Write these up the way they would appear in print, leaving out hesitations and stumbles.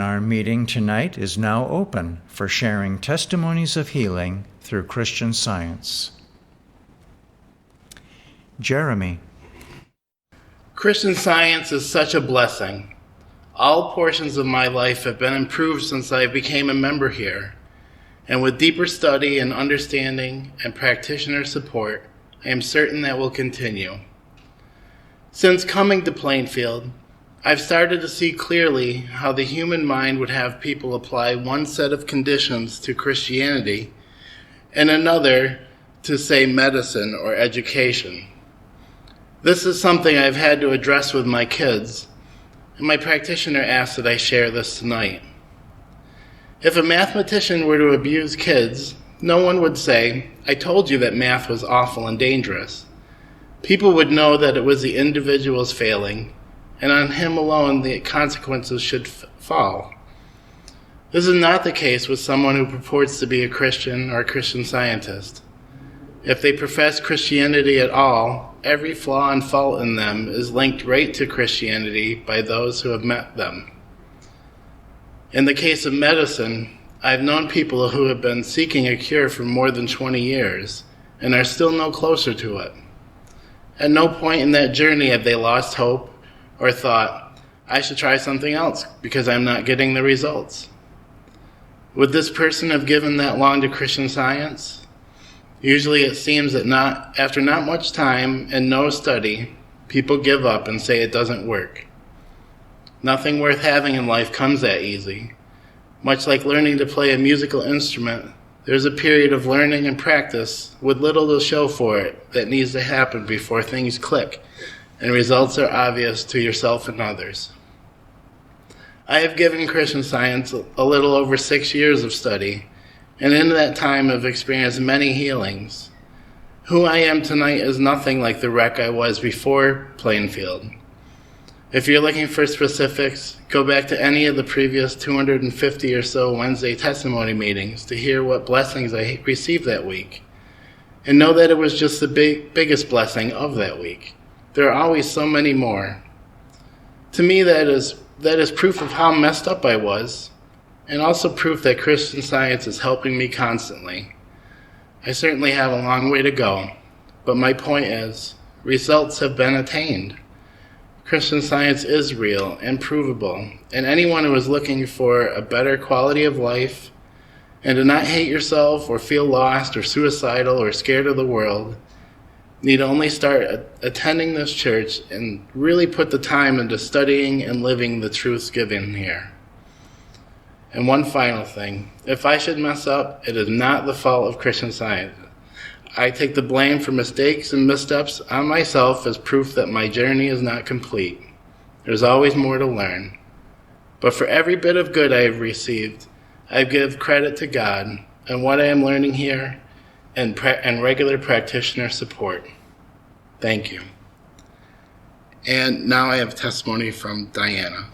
Our meeting tonight is now open for sharing testimonies of healing through Christian Science. Jeremy. Christian Science is such a blessing. All portions of my life have been improved since I became a member here, and with deeper study and understanding and practitioner support, I am certain that will continue. Since coming to Plainfield, I've started to see clearly how the human mind would have people apply one set of conditions to Christianity and another to, say, medicine or education. This is something I've had to address with my kids, and my practitioner asked that I share this tonight. If a mathematician were to abuse kids, no one would say, "I told you that math was awful and dangerous." People would know that it was the individual's failing, and on him alone the consequences should fall. This is not the case with someone who purports to be a Christian or a Christian Scientist. If they profess Christianity at all, every flaw and fault in them is linked right to Christianity by those who have met them. In the case of medicine, I've known people who have been seeking a cure for more than 20 years and are still no closer to it. At no point in that journey have they lost hope or thought, "I should try something else because I'm not getting the results." Would this person have given that long to Christian Science? Usually it seems that after not much time and no study, people give up and say it doesn't work. Nothing worth having in life comes that easy. Much like learning to play a musical instrument, there's a period of learning and practice with little to show for it that needs to happen before things click and results are obvious to yourself and others. I have given Christian Science a little over 6 years of study, and in that time I've experienced many healings. Who I am tonight is nothing like the wreck I was before Plainfield. If you're looking for specifics, go back to any of the previous 250 or so Wednesday testimony meetings to hear what blessings I received that week. And know that it was just the biggest blessing of that week. There are always so many more. To me, that is proof of how messed up I was, and also proof that Christian Science is helping me constantly. I certainly have a long way to go, but my point is, results have been attained. Christian Science is real and provable, and anyone who is looking for a better quality of life and to not hate yourself or feel lost or suicidal or scared of the world need only start attending this church and really put the time into studying and living the truths given here. And one final thing, if I should mess up, it is not the fault of Christian Science. I take the blame for mistakes and missteps on myself as proof that my journey is not complete. There's always more to learn. But for every bit of good I have received, I give credit to God and what I am learning here and regular practitioner support. Thank you. And now I have a testimony from Diana.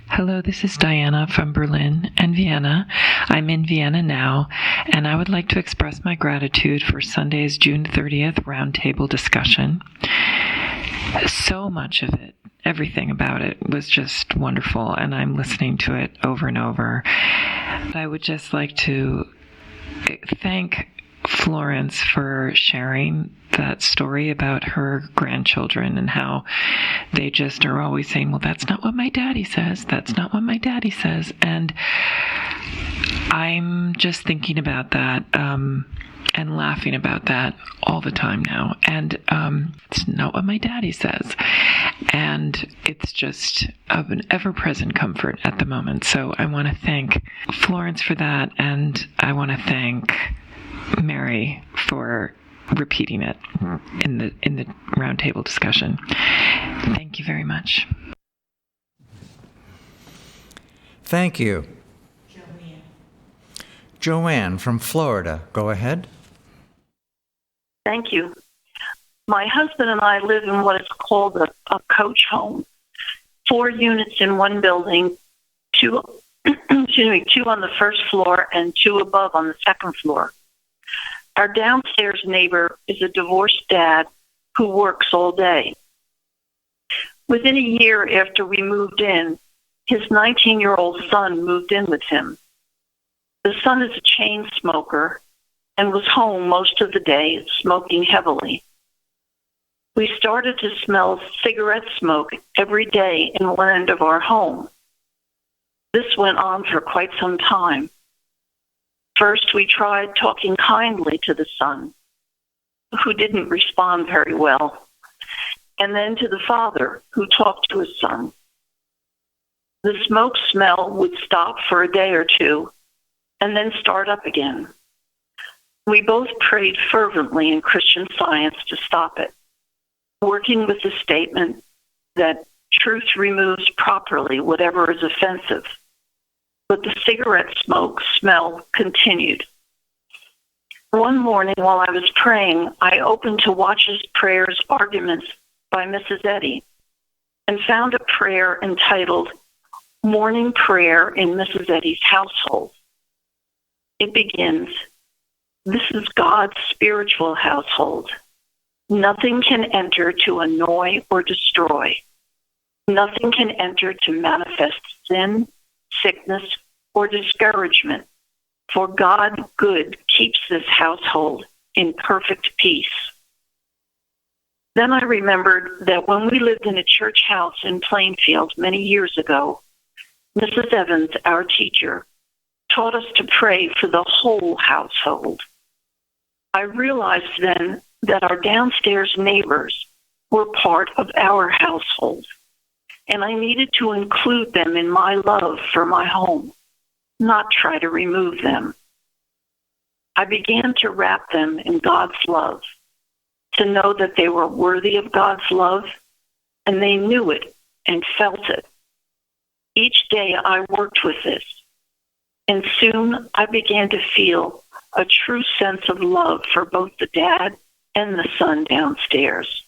Hello, this is Diana from Berlin and Vienna. I'm in Vienna now, and I would like to express my gratitude for Sunday's June 30th roundtable discussion. So much of it, everything about it, was just wonderful, and I'm listening to it over and over. I would just like to thank Florence for sharing that story about her grandchildren and how they just are always saying, "Well, that's not what my daddy says. That's not what my daddy says." And I'm just thinking about that and laughing about that all the time now. And it's not what my daddy says. And it's just of an ever-present comfort at the moment. So I want to thank Florence for that, and I want to thank Mary for repeating it in the roundtable discussion. Thank you very much. Thank you. Joanne from Florida, go ahead. Thank you. My husband and I live in what is called a coach home. 4 units in one building, two on the first floor and 2 above on the second floor. Our downstairs neighbor is a divorced dad who works all day. Within a year after we moved in, his 19-year-old son moved in with him. The son is a chain smoker and was home most of the day, smoking heavily. We started to smell cigarette smoke every day in one end of our home. This went on for quite some time. First, we tried talking kindly to the son, who didn't respond very well, and then to the father, who talked to his son. The smoke smell would stop for a day or two and then start up again. We both prayed fervently in Christian Science to stop it, working with the statement that truth removes properly whatever is offensive. But the cigarette smoke smell continued. One morning while I was praying, I opened to Watch's Prayers Arguments by Mrs. Eddy and found a prayer entitled Morning Prayer in Mrs. Eddy's Household. It begins, "This is God's spiritual household. Nothing can enter to annoy or destroy. Nothing can enter to manifest sin, sickness, or discouragement, for God good keeps this household in perfect peace." Then I remembered that when we lived in a church house in Plainfield many years ago, Mrs. Evans, our teacher, taught us to pray for the whole household. I realized then that our downstairs neighbors were part of our household, and I needed to include them in my love for my home, not try to remove them. I began to wrap them in God's love, to know that they were worthy of God's love, and they knew it and felt it. Each day I worked with this, and soon I began to feel a true sense of love for both the dad and the son downstairs.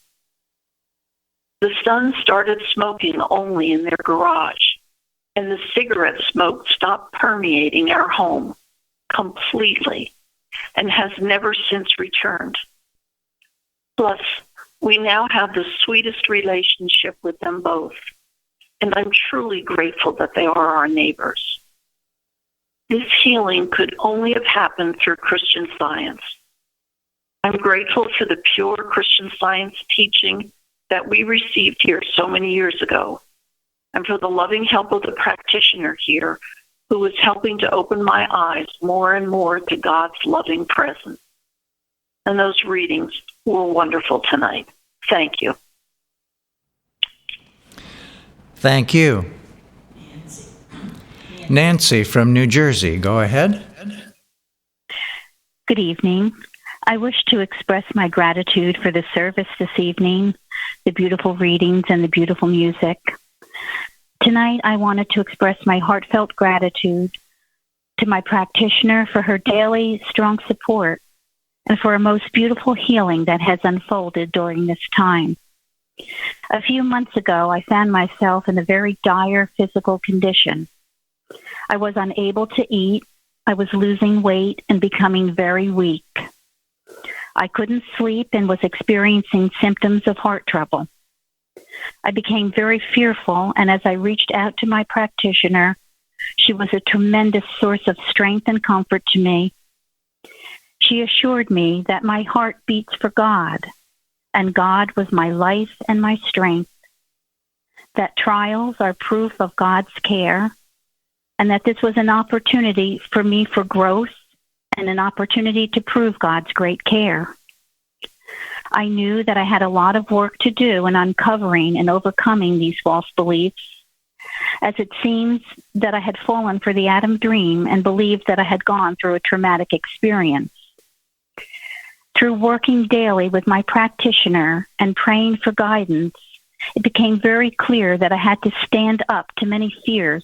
The son started smoking only in their garage, and the cigarette smoke stopped permeating our home completely and has never since returned. Plus, we now have the sweetest relationship with them both, and I'm truly grateful that they are our neighbors. This healing could only have happened through Christian Science. I'm grateful for the pure Christian Science teaching that we received here so many years ago, and for the loving help of the practitioner here who is helping to open my eyes more and more to God's loving presence. And those readings were wonderful tonight. Thank you. Thank you. Nancy from New Jersey, go ahead. Good evening. I wish to express my gratitude for the service this evening, the beautiful readings, and the beautiful music. Tonight, I wanted to express my heartfelt gratitude to my practitioner for her daily strong support and for a most beautiful healing that has unfolded during this time. A few months ago, I found myself in a very dire physical condition. I was unable to eat, I was losing weight and becoming very weak. I couldn't sleep and was experiencing symptoms of heart trouble. I became very fearful, and as I reached out to my practitioner, she was a tremendous source of strength and comfort to me. She assured me that my heart beats for God, and God was my life and my strength, that trials are proof of God's care, and that this was an opportunity for me for growth and an opportunity to prove God's great care. I knew that I had a lot of work to do in uncovering and overcoming these false beliefs, as it seems that I had fallen for the Adam dream and believed that I had gone through a traumatic experience. Through working daily with my practitioner and praying for guidance, it became very clear that I had to stand up to many fears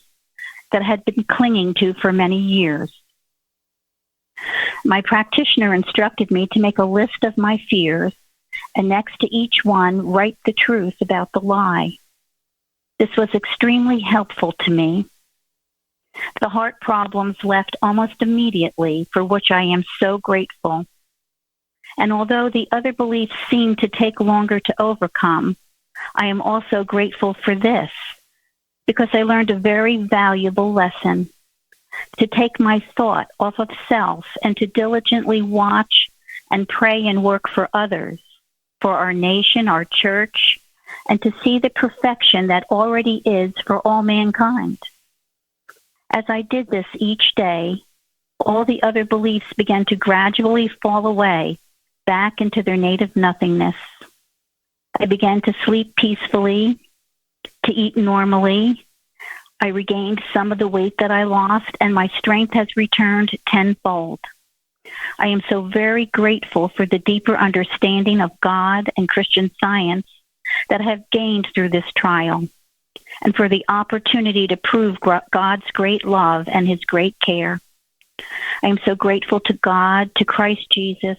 that I had been clinging to for many years. My practitioner instructed me to make a list of my fears, and next to each one, write the truth about the lie. This was extremely helpful to me. The heart problems left almost immediately, for which I am so grateful. And although the other beliefs seemed to take longer to overcome, I am also grateful for this because I learned a very valuable lesson: to take my thought off of self and to diligently watch and pray and work for others, for our nation, our church, and to see the perfection that already is for all mankind. As I did this each day, all the other beliefs began to gradually fall away back into their native nothingness. I began to sleep peacefully, to eat normally. I regained some of the weight that I lost, and my strength has returned tenfold. I am so very grateful for the deeper understanding of God and Christian Science that I have gained through this trial, and for the opportunity to prove God's great love and his great care. I am so grateful to God, to Christ Jesus,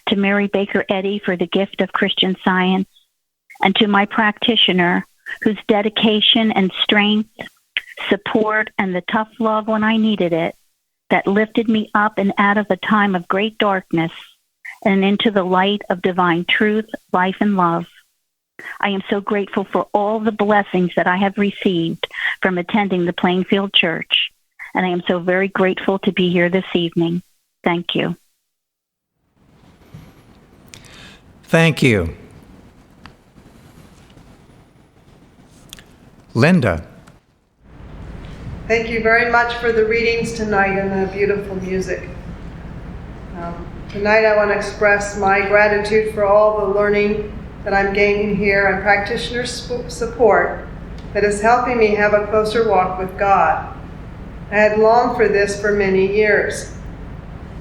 to Mary Baker Eddy for the gift of Christian Science, and to my practitioner, whose dedication and strength, support, and the tough love when I needed it, that lifted me up and out of a time of great darkness and into the light of divine truth, life, and love. I am so grateful for all the blessings that I have received from attending the Plainfield Church, and I am so very grateful to be here this evening. Thank you. Thank you. Linda. Thank you very much for the readings tonight and the beautiful music. Tonight I want to express my gratitude for all the learning that I'm gaining here and practitioner support that is helping me have a closer walk with God. I had longed for this for many years.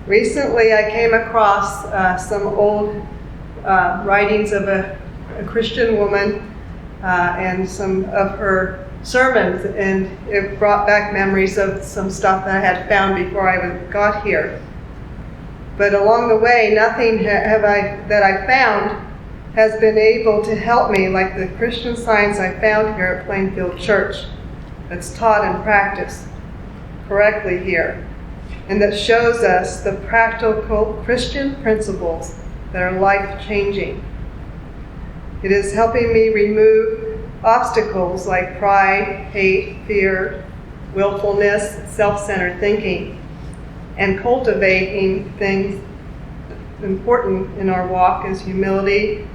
Recently I came across some old writings of a Christian woman and some of her sermons, and it brought back memories of some stuff that I had found before I got here. But along the way, nothing that I found has been able to help me like the Christian Science I found here at Plainfield Church, that's taught and practiced correctly here, and that shows us the practical Christian principles that are life-changing. It is helping me remove obstacles like pride, hate, fear, willfulness, self-centered thinking, and cultivating things important in our walk as humility,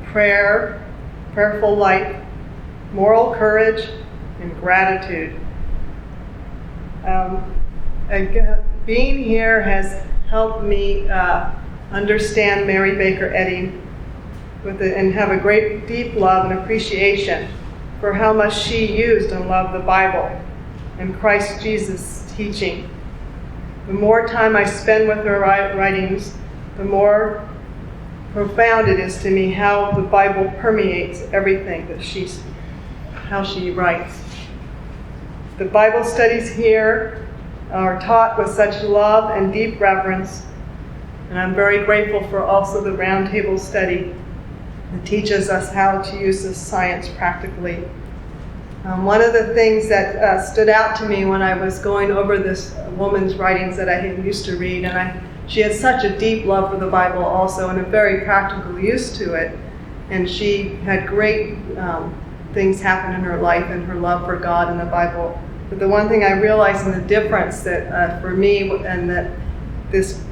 prayer, prayerful life, moral courage, and gratitude. Being here has helped me understand Mary Baker Eddy and have a great deep love and appreciation for how much she used and loved the Bible and Christ Jesus' teaching. The more time I spend with her writings, the more profound it is to me how the Bible permeates everything that how she writes. The Bible studies here are taught with such love and deep reverence, and I'm very grateful for also the roundtable study that teaches us how to use this science practically. One of the things that stood out to me when I was going over this woman's writings that I used to read, and she had such a deep love for the Bible also and a very practical use to it, and she had great things happen in her life and her love for God and the Bible. But the one thing I realized in the difference that for me and that this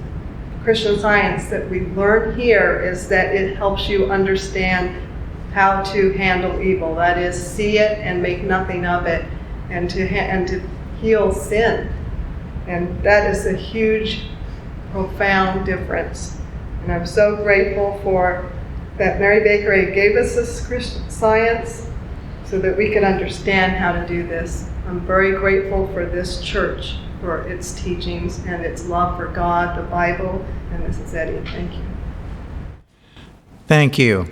Christian Science that we learn here is that it helps you understand how to handle evil. That is, see it and make nothing of it, and to heal sin. And that is a huge, profound difference. And I'm so grateful for that Mary Baker gave us this Christian Science so that we can understand how to do this. I'm very grateful for this church, for its teachings and its love for God, the Bible, and Mrs. Eddy. Thank you. Thank you.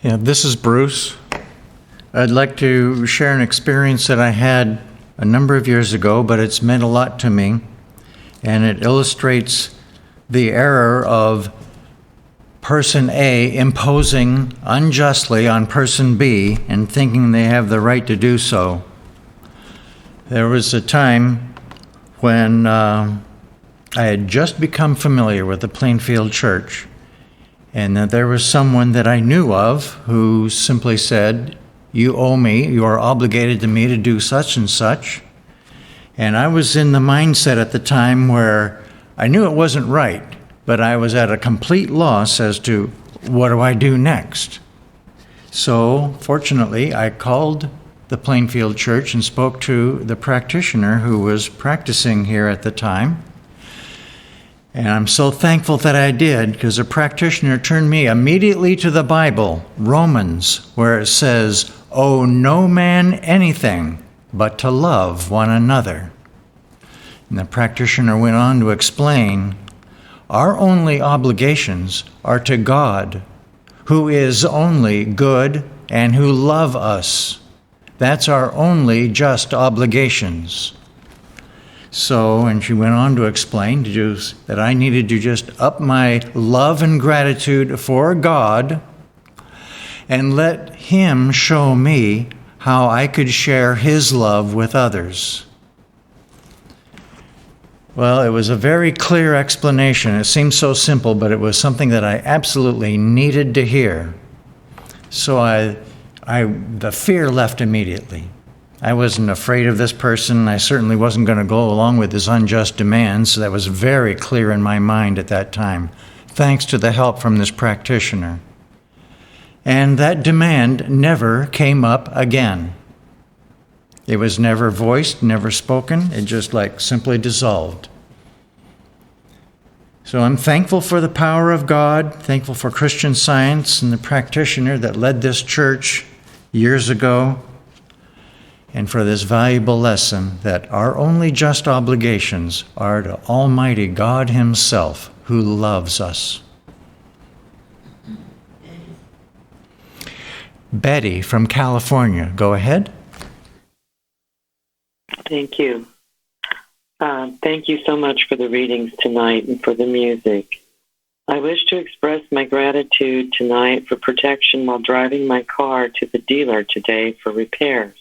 Yeah, this is Bruce. I'd like to share an experience that I had a number of years ago, but it's meant a lot to me, and it illustrates the error of person A imposing unjustly on person B and thinking they have the right to do so. There was a time when I had just become familiar with the Plainfield Church, and that there was someone that I knew of who simply said, "You owe me, you are obligated to me to do such and such." And I was in the mindset at the time where I knew it wasn't right, but I was at a complete loss as to what do I do next. So, fortunately, I called the Plainfield Church and spoke to the practitioner who was practicing here at the time. And I'm so thankful that I did, because the practitioner turned me immediately to the Bible, Romans, where it says, "Owe no man anything but to love one another." And the practitioner went on to explain, our only obligations are to God, who is only good and who love us. That's our only just obligations. So, and she went on to explain that I needed to just up my love and gratitude for God and let Him show me how I could share His love with others. Well, it was a very clear explanation. It seemed so simple, but it was something that I absolutely needed to hear. So the fear left immediately. I wasn't afraid of this person. I certainly wasn't going to go along with his unjust demands. So that was very clear in my mind at that time, thanks to the help from this practitioner. And that demand never came up again. It was never voiced, never spoken. It just simply dissolved. So I'm thankful for the power of God, thankful for Christian Science and the practitioner that led this church years ago, and for this valuable lesson that our only just obligations are to Almighty God Himself, who loves us. Betty from California, go ahead. Thank you. Thank you so much for the readings tonight and for the music. I wish to express my gratitude tonight for protection while driving my car to the dealer today for repairs.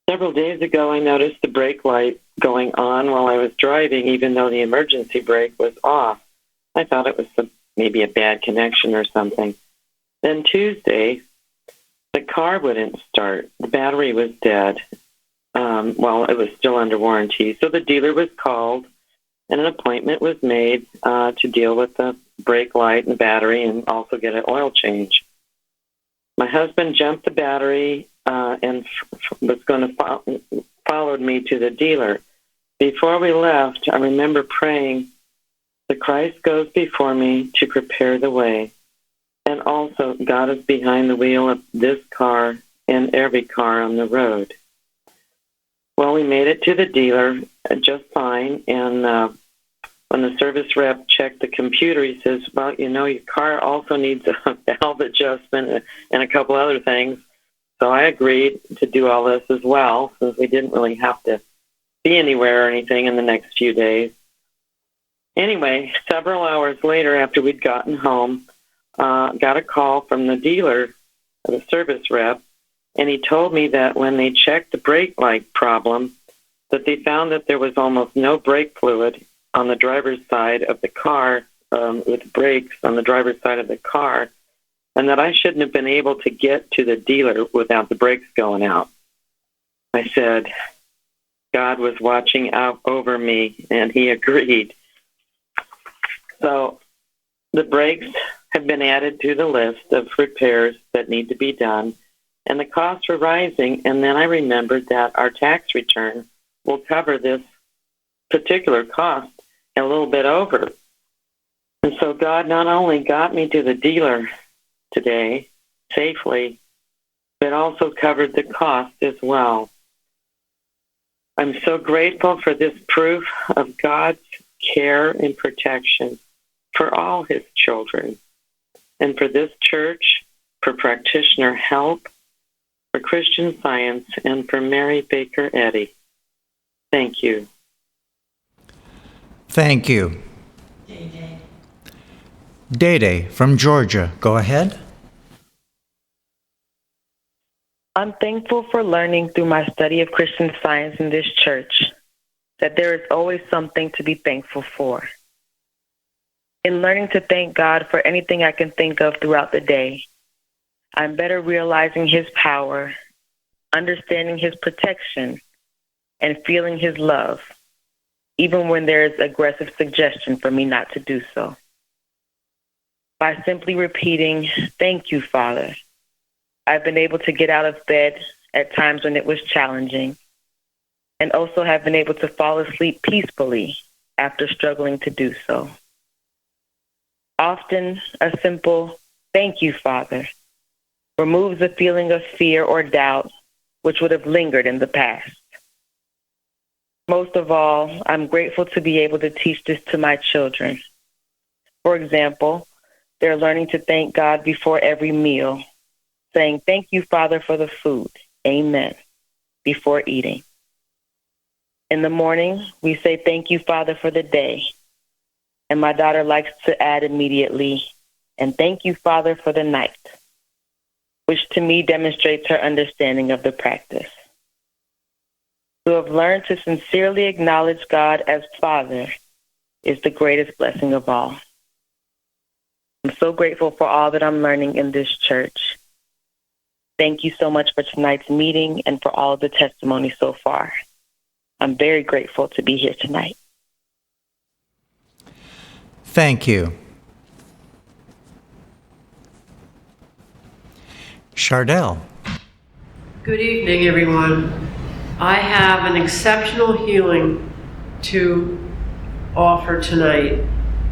Several days ago, I noticed the brake light going on while I was driving, even though the emergency brake was off. I thought it was maybe a bad connection or something. Then Tuesday, the car wouldn't start. The battery was dead. It was still under warranty. So the dealer was called, and an appointment was made to deal with the brake light and battery and also get an oil change. My husband jumped the battery and was going to followed me to the dealer. Before we left, I remember praying, "The Christ goes before me to prepare the way." And also, God is behind the wheel of this car and every car on the road. Well, we made it to the dealer just fine, and when the service rep checked the computer, he says, "Well, your car also needs a valve adjustment and a couple other things." So I agreed to do all this as well, since we didn't really have to be anywhere or anything in the next few days. Anyway, several hours later, after we'd gotten home, got a call from the dealer, the service rep, and he told me that when they checked the brake light problem, that they found that there was almost no brake fluid on the driver's side of the car, with brakes on the driver's side of the car, and that I shouldn't have been able to get to the dealer without the brakes going out. I said, God was watching out over me, and He agreed. So the brakes have been added to the list of repairs that need to be done, and the costs were rising, and then I remembered that our tax return will cover this particular cost and a little bit over. And so God not only got me to the dealer today safely, but also covered the cost as well. I'm so grateful for this proof of God's care and protection for all His children, and for this church, for practitioner help, for Christian Science, and for Mary Baker Eddy. Thank you. Thank you. Day from Georgia, go ahead. I'm thankful for learning through my study of Christian Science in this church. that there is always something to be thankful for. In learning to thank God for anything I can think of throughout the day, I'm better realizing His power, understanding His protection, and feeling His love, even when there is aggressive suggestion for me not to do so. By simply repeating, "Thank you, Father," I've been able to get out of bed at times when it was challenging, and also have been able to fall asleep peacefully after struggling to do so. Often, a simple "Thank you, Father" removes a feeling of fear or doubt which would have lingered in the past. Most of all, I'm grateful to be able to teach this to my children. For example, they're learning to thank God before every meal, saying, "Thank you, Father, for the food. Amen," before eating. In the morning, we say, "Thank you, Father, for the day." And my daughter likes to add immediately, "And thank you, Father, for the night," which to me demonstrates her understanding of the practice. To have learned to sincerely acknowledge God as Father is the greatest blessing of all. I'm so grateful for all that I'm learning in this church. Thank you so much for tonight's meeting and for all of the testimonies so far. I'm very grateful to be here tonight. Thank you. Chardell. Good evening, everyone. I have an exceptional healing to offer tonight.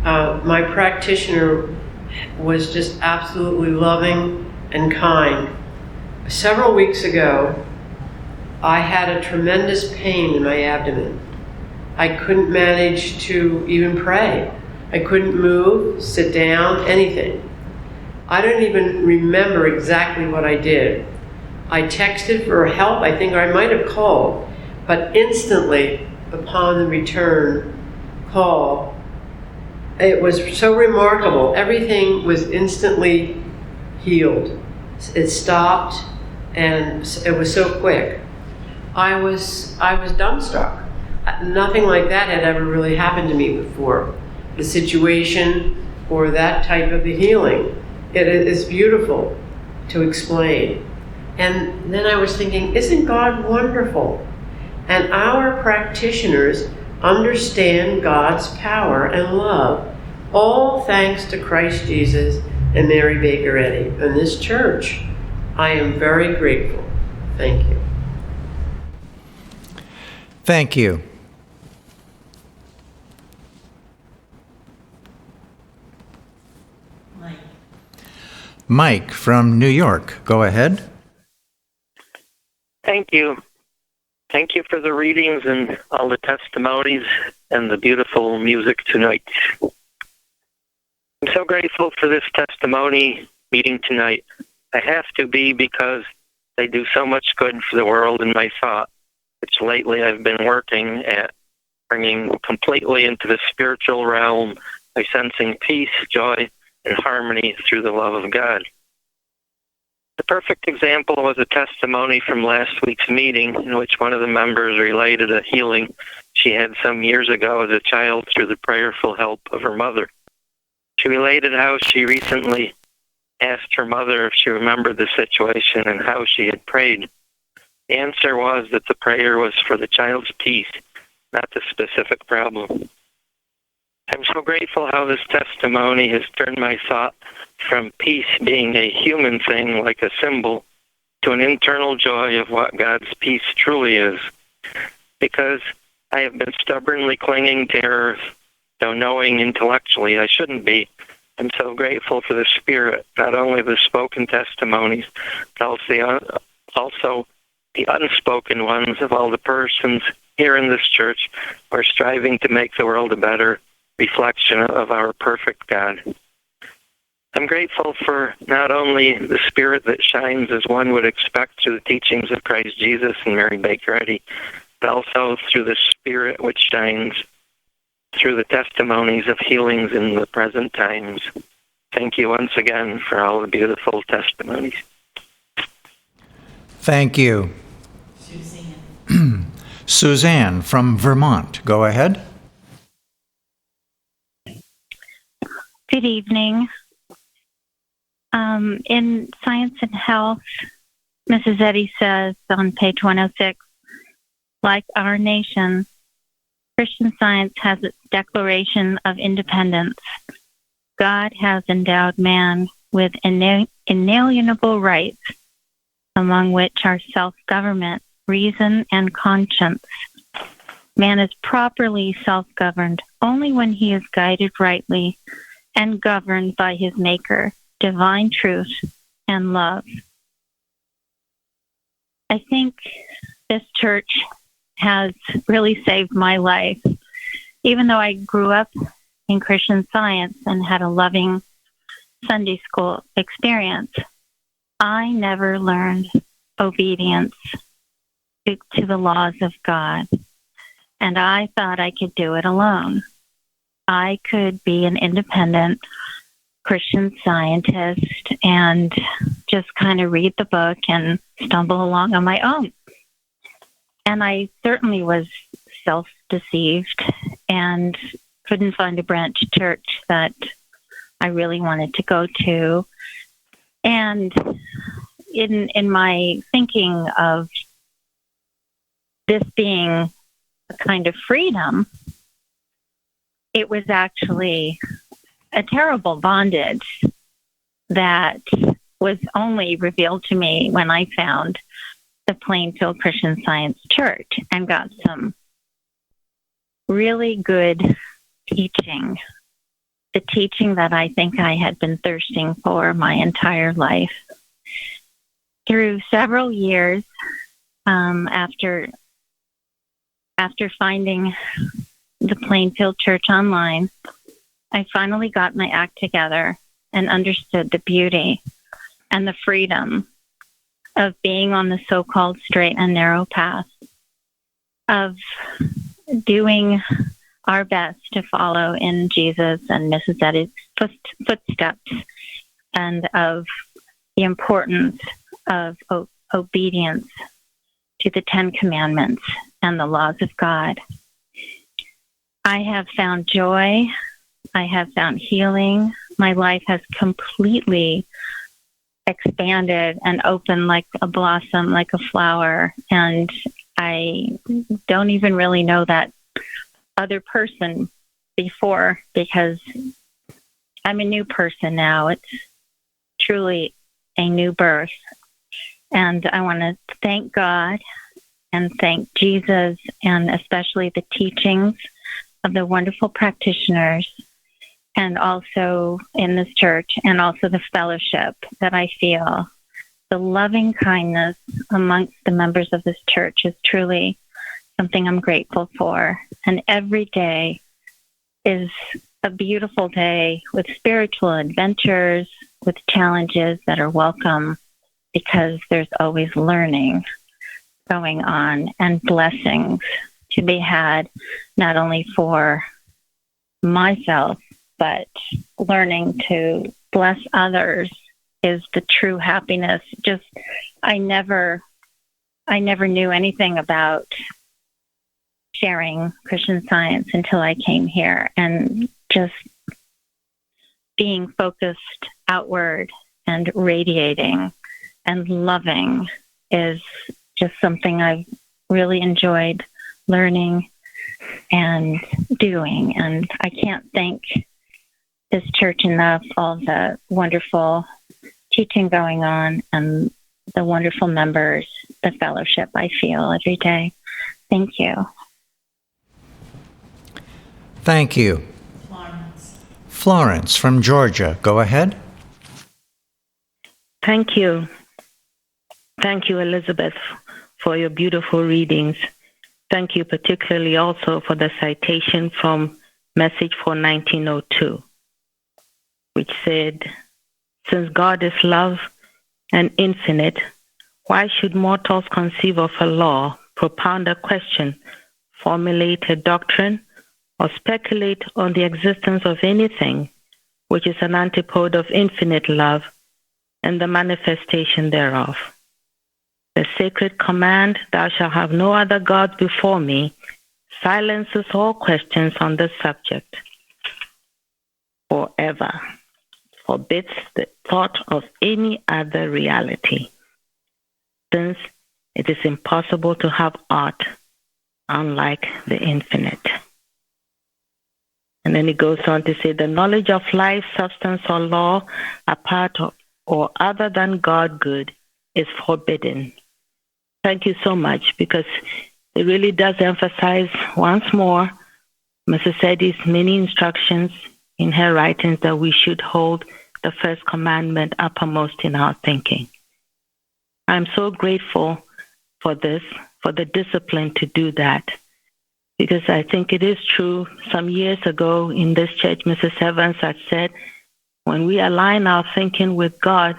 My practitioner was just absolutely loving and kind. Several weeks ago, I had a tremendous pain in my abdomen. I couldn't manage to even pray. I couldn't move, sit down, anything. I don't even remember exactly what I did. I texted for help, I think I might have called, but instantly upon the return call, it was so remarkable. Everything was instantly healed. It stopped, and it was so quick. I was dumbstruck. Nothing like that had ever really happened to me before. The situation or that type of a healing. It is beautiful to explain. And then I was thinking, isn't God wonderful? And our practitioners understand God's power and love, all thanks to Christ Jesus and Mary Baker Eddy and this church. I am very grateful. Thank you. Thank you. Mike from New York, go ahead. Thank you. Thank you for the readings and all the testimonies and the beautiful music tonight. I'm so grateful for this testimony meeting tonight. I have to be because they do so much good for the world in my thought, which lately I've been working at bringing completely into the spiritual realm by sensing peace, joy, and harmony through the love of God. The perfect example was a testimony from last week's meeting in which one of the members related a healing she had some years ago as a child through the prayerful help of her mother. She related how she recently asked her mother if she remembered the situation and how she had prayed. The answer was that the prayer was for the child's peace, not the specific problem. I'm so grateful how this testimony has turned my thought from peace being a human thing, like a symbol, to an internal joy of what God's peace truly is. Because I have been stubbornly clinging to errors, though knowing intellectually I shouldn't be. I'm so grateful for the Spirit, not only the spoken testimonies, but also the unspoken ones of all the persons here in this church who are striving to make the world a better reflection of our perfect God. I'm grateful for not only the Spirit that shines as one would expect through the teachings of Christ Jesus and Mary Baker Eddy, but also through the Spirit which shines through the testimonies of healings in the present times. Thank you once again for all the beautiful testimonies. Thank you. Suzanne from Vermont, go ahead. Good evening. In Science and Health, Mrs. Eddy says on page 106, like our nation, Christian Science has its Declaration of Independence. God has endowed man with inalienable rights, among which are self-government, reason, and conscience. Man is properly self-governed only when he is guided rightly and governed by his Maker, divine truth, and love. I think this church has really saved my life. Even though I grew up in Christian Science and had a loving Sunday school experience, I never learned obedience to the laws of God. And I thought I could do it alone. I could be an independent Christian Scientist and just kind of read the book and stumble along on my own. And I certainly was self-deceived and couldn't find a branch church that I really wanted to go to. And in my thinking of this being a kind of freedom, it was actually a terrible bondage that was only revealed to me when I found the Plainfield Christian Science Church and got some really good teaching, the teaching that I think I had been thirsting for my entire life. Through several years after finding the Plainfield Church online, I finally got my act together and understood the beauty and the freedom of being on the so-called straight and narrow path, of doing our best to follow in Jesus and Mrs. Eddy's footsteps, and of the importance of obedience to the 10 Commandments and the laws of God. I have found joy. I have found healing. My life has completely expanded and opened like a blossom, like a flower. And I don't even really know that other person before, because I'm a new person now. It's truly a new birth. And I want to thank God and thank Jesus, and especially the teachings of the wonderful practitioners, and also in this church, and also the fellowship that I feel. The loving kindness amongst the members of this church is truly something I'm grateful for. And every day is a beautiful day with spiritual adventures, with challenges that are welcome, because there's always learning going on and blessings to be had, not only for myself, but learning to bless others is the true happiness. Just, I never knew anything about sharing Christian Science until I came here, and just being focused outward and radiating and loving is just something I've really enjoyed learning and doing. And I can't thank this church enough, all the wonderful teaching going on and the wonderful members, the fellowship I feel every day. Thank you. Thank you. Florence from Georgia, go ahead. Thank you. Thank you, Elizabeth, for your beautiful readings. Thank you particularly also for the citation from Message for 1902, which said, "Since God is love and infinite, why should mortals conceive of a law, propound a question, formulate a doctrine, or speculate on the existence of anything which is an antipode of infinite love and the manifestation thereof? The sacred command, thou shalt have no other gods before me, silences all questions on this subject forever, forbids the thought of any other reality, since it is impossible to have aught unlike the infinite. And then he goes on to say, the knowledge of life, substance, or law, apart or other than God good, is forbidden. Thank you so much, because it really does emphasize once more Mrs. Eddy's many instructions in her writings that we should hold the first commandment uppermost in our thinking. I'm so grateful for this, for the discipline to do that, because I think it is true. Some years ago in this church, Mrs. Evans had said, when we align our thinking with God,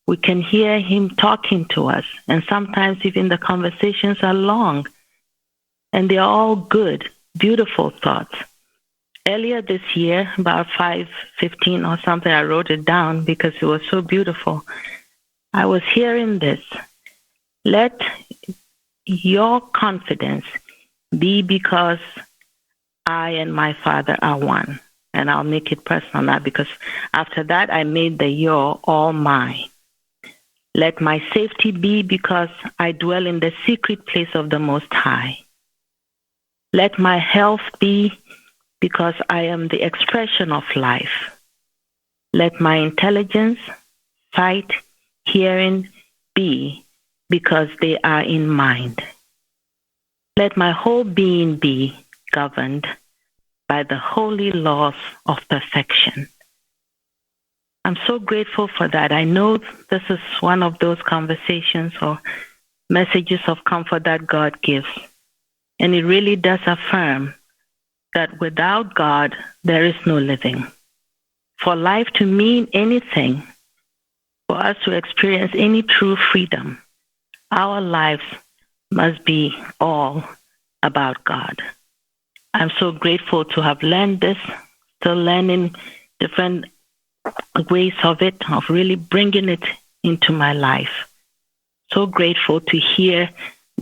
we can hear him talking to us. And sometimes even the conversations are long. And they're all good, beautiful thoughts. Earlier this year, about 5:15 or something, I wrote it down because it was so beautiful. I was hearing this. Let your confidence be because I and my Father are one. And I'll make it personal now, because after that I made the your all mine. Let my safety be because I dwell in the secret place of the Most High. Let my health be because I am the expression of life. Let my intelligence, sight, hearing be because they are in mind. Let my whole being be governed by the holy laws of perfection. I'm so grateful for that. I know this is one of those conversations or messages of comfort that God gives. And it really does affirm that without God, there is no living. For life to mean anything, for us to experience any true freedom, our lives must be all about God. I'm so grateful to have learned this, still learning different ways of it, of really bringing it into my life. So grateful to hear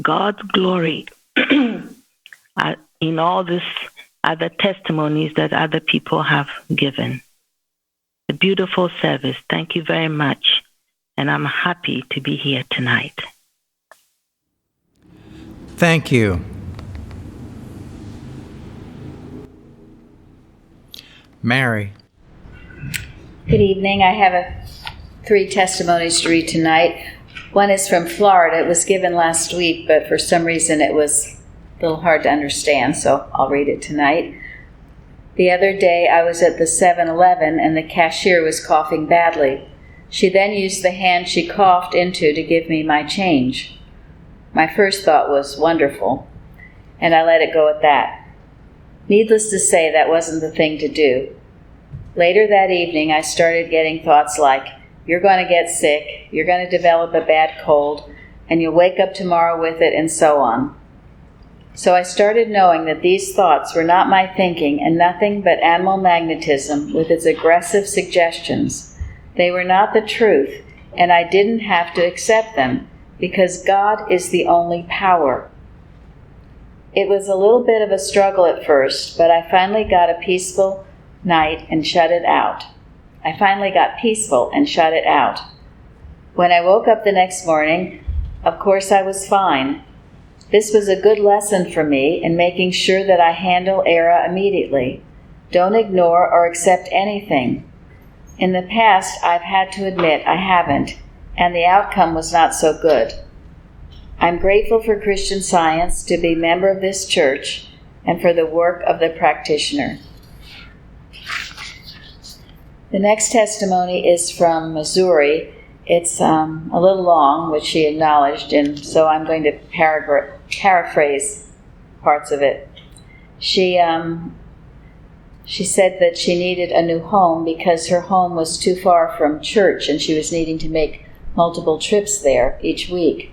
God's glory in all this other testimonies that other people have given. A beautiful service. Thank you very much. And I'm happy to be here tonight. Thank you. Mary. Good evening. I have 3 testimonies to read tonight. One is from Florida. It was given last week, but for some reason it was a little hard to understand, so I'll read it tonight. The other day I was at the 7-Eleven and the cashier was coughing badly. She then used the hand she coughed into to give me my change. My first thought was wonderful, and I let it go at that. Needless to say, that wasn't the thing to do. Later that evening, I started getting thoughts like, you're going to get sick, you're going to develop a bad cold, and you'll wake up tomorrow with it, and so on. So I started knowing that these thoughts were not my thinking and nothing but animal magnetism with its aggressive suggestions. They were not the truth, and I didn't have to accept them, because God is the only power. It was a little bit of a struggle at first, but I finally got a peaceful night and shut it out. I finally got peaceful and shut it out. When I woke up the next morning, of course I was fine. This was a good lesson for me in making sure that I handle error immediately. Don't ignore or accept anything. In the past, I've had to admit I haven't, and the outcome was not so good. I'm grateful for Christian Science, to be a member of this church, and for the work of the practitioner. The next testimony is from Missouri. It's a little long, which she acknowledged, and so I'm going to paraphrase parts of it. She said that she needed a new home because her home was too far from church, and she was needing to make multiple trips there each week.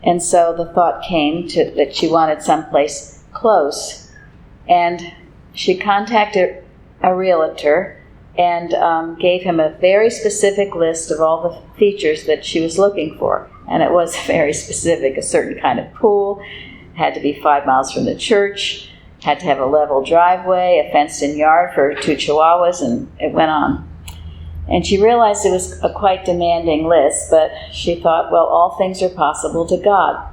And so the thought came that she wanted someplace close. And she contacted a realtor, and gave him a very specific list of all the features that she was looking for. And it was very specific, a certain kind of pool, had to be 5 miles from the church, had to have a level driveway, a fenced-in yard for 2 chihuahuas, and it went on. And she realized it was a quite demanding list, but she thought, well, all things are possible to God.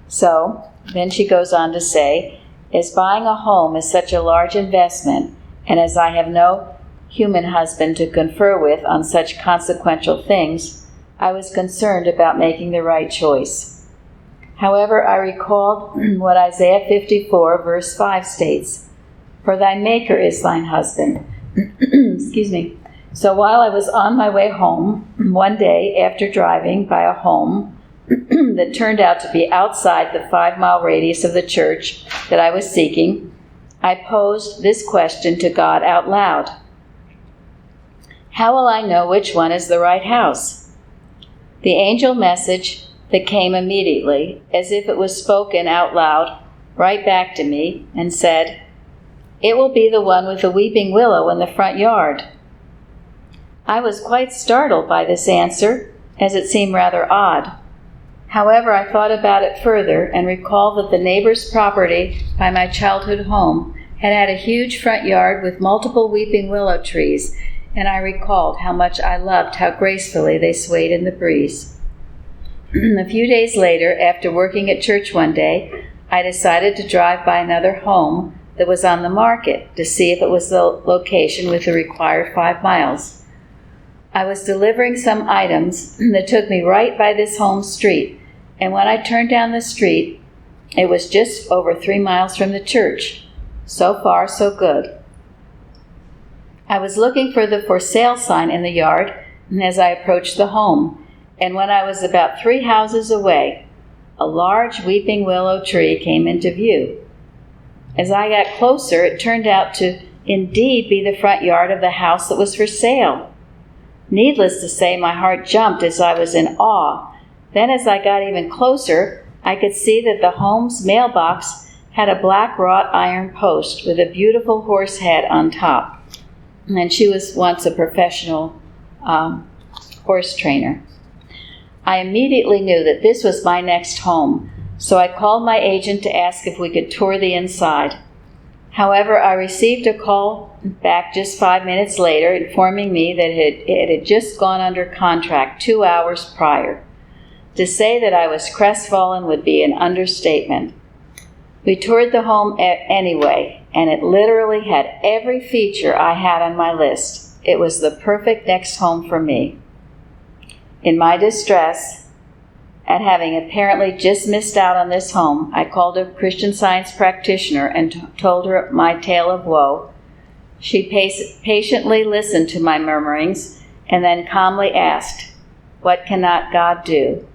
So then she goes on to say, as buying a home is such a large investment, and as I have no human husband to confer with on such consequential things, I was concerned about making the right choice. However, I recalled what Isaiah 54, verse 5 states, "For thy maker is thine husband." Excuse me. So while I was on my way home, one day after driving by a home that turned out to be outside the 5-mile radius of the church that I was seeking, I posed this question to God out loud. How will I know which one is the right house? The angel message that came immediately, as if it was spoken out loud, right back to me, and said, "It will be the one with the weeping willow in the front yard." I was quite startled by this answer, as it seemed rather odd. However, I thought about it further and recalled that the neighbor's property by my childhood home had a huge front yard with multiple weeping willow trees, and I recalled how much I loved how gracefully they swayed in the breeze. A few days later, after working at church one day, I decided to drive by another home that was on the market to see if it was the location with the required 5 miles. I was delivering some items that took me right by this home street, and when I turned down the street, it was just over 3 miles from the church. So far, so good. I was looking for the for sale sign in the yard as I approached the home, and when I was about 3 houses away, a large weeping willow tree came into view. As I got closer, it turned out to indeed be the front yard of the house that was for sale. Needless to say, my heart jumped as I was in awe. Then as I got even closer, I could see that the home's mailbox had a black wrought iron post with a beautiful horse head on top. And she was once a professional horse trainer. I immediately knew that this was my next home, so I called my agent to ask if we could tour the inside. However, I received a call back just 5 minutes later informing me that it had just gone under contract 2 hours prior. To say that I was crestfallen would be an understatement. We toured the home anyway, and it literally had every feature I had on my list. It was the perfect next home for me. In my distress at having apparently just missed out on this home, I called a Christian Science practitioner and told her my tale of woe. She patiently listened to my murmurings and then calmly asked, "What cannot God do?"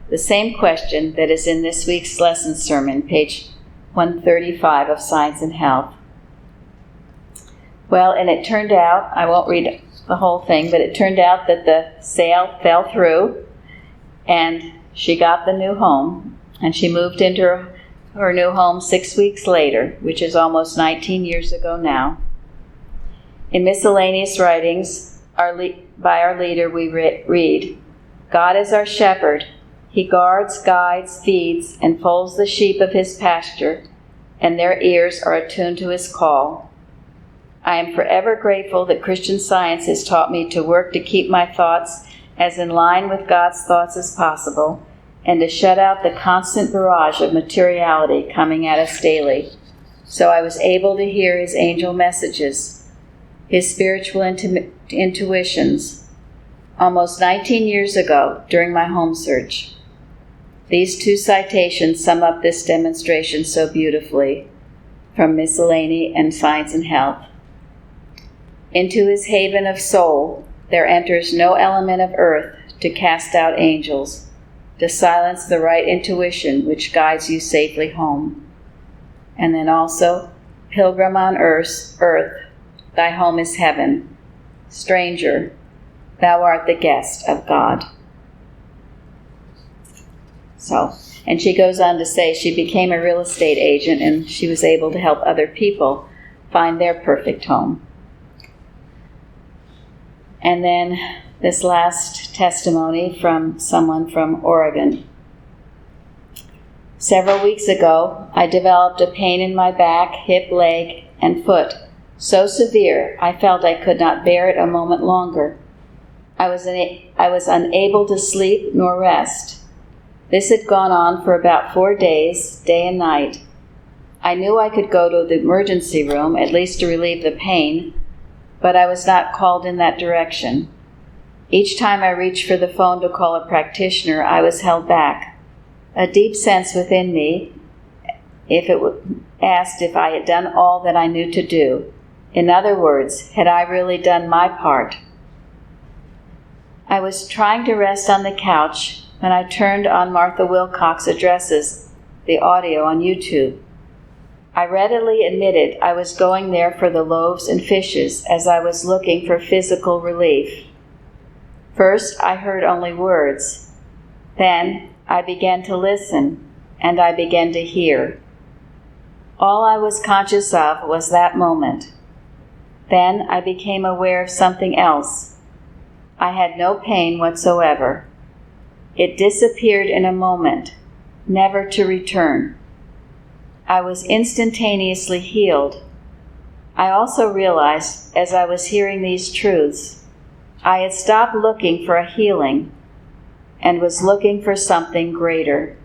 The same question that is in this week's lesson sermon, page 135 of Science and Health. Well, and it turned out, I won't read the whole thing, but it turned out that the sale fell through and she got the new home, and she moved into her new home 6 weeks later, which is almost 19 years ago now. In miscellaneous writings by our leader, we read, "God is our shepherd. He guards, guides, feeds, and folds the sheep of his pasture, and their ears are attuned to his call. I am forever grateful that Christian Science has taught me to work to keep my thoughts as in line with God's thoughts as possible, and to shut out the constant barrage of materiality coming at us daily, so I was able to hear his angel messages, his spiritual intuitions, almost 19 years ago during my home search." These 2 citations sum up this demonstration so beautifully from Miscellany and Science and Health. Into his haven of soul there enters no element of earth to cast out angels, to silence the right intuition which guides you safely home. And then also, pilgrim on earth, thy home is heaven. Stranger, thou art the guest of God. So, and she goes on to say she became a real estate agent and she was able to help other people find their perfect home. And then this last testimony from someone from Oregon. Several weeks ago, I developed a pain in my back, hip, leg, and foot, so severe I felt I could not bear it a moment longer. I was unable to sleep nor rest. This had gone on for about 4 days, day and night. I knew I could go to the emergency room, at least to relieve the pain, but I was not called in that direction. Each time I reached for the phone to call a practitioner, I was held back. A deep sense within me, asked if I had done all that I knew to do. In other words, had I really done my part? I was trying to rest on the couch when I turned on Martha Wilcox's addresses, the audio on YouTube. I readily admitted I was going there for the loaves and fishes as I was looking for physical relief. First, I heard only words. Then, I began to listen, and I began to hear. All I was conscious of was that moment. Then I became aware of something else. I had no pain whatsoever. It disappeared in a moment, never to return. I was instantaneously healed. I also realized, as I was hearing these truths, I had stopped looking for a healing and was looking for something greater.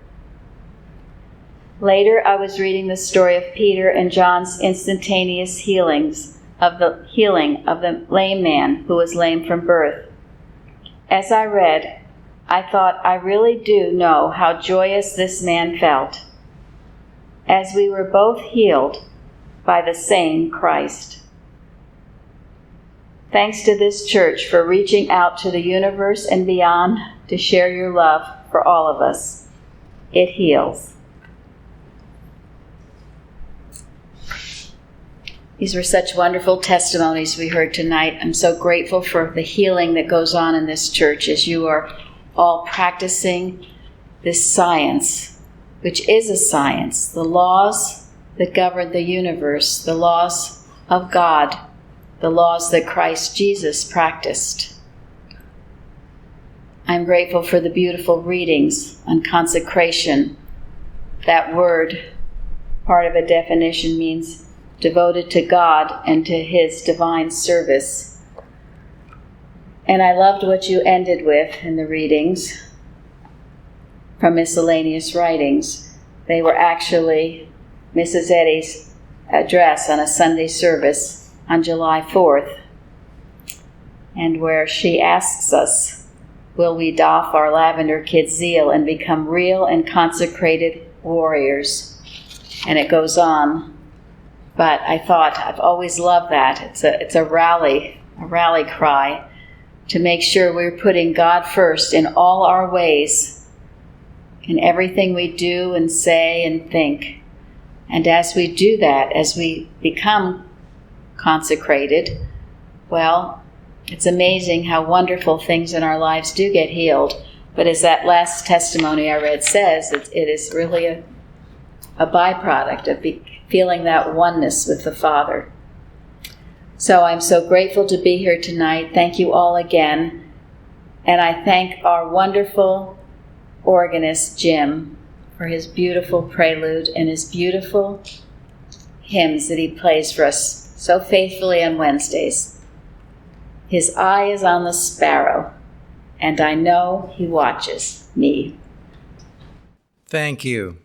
Later, I was reading the story of Peter and John's instantaneous healing of the lame man who was lame from birth. As I read, I thought, I really do know how joyous this man felt, as we were both healed by the same Christ. Thanks to this church for reaching out to the universe and beyond to share your love for all of us. It heals. These were such wonderful testimonies we heard tonight. I'm so grateful for the healing that goes on in this church as you are all practicing this science, which is a science, the laws that govern the universe, the laws of God, the laws that Christ Jesus practiced. I'm grateful for the beautiful readings on consecration. That word, part of a definition, means devoted to God and to His divine service. And I loved what you ended with in the readings from miscellaneous writings. They were actually Mrs. Eddy's address on a Sunday service on July 4th, and where she asks us, will we doff our Lavender Kid zeal and become real and consecrated warriors? And it goes on. But I thought, I've always loved that. It's a rally cry to make sure we're putting God first in all our ways, in everything we do and say and think. And as we do that, as we become consecrated, well, it's amazing how wonderful things in our lives do get healed. But as that last testimony I read says, it is really a byproduct of feeling that oneness with the Father. So I'm so grateful to be here tonight. Thank you all again. And I thank our wonderful organist, Jim, for his beautiful prelude and his beautiful hymns that he plays for us so faithfully on Wednesdays. His eye is on the sparrow, and I know he watches me. Thank you.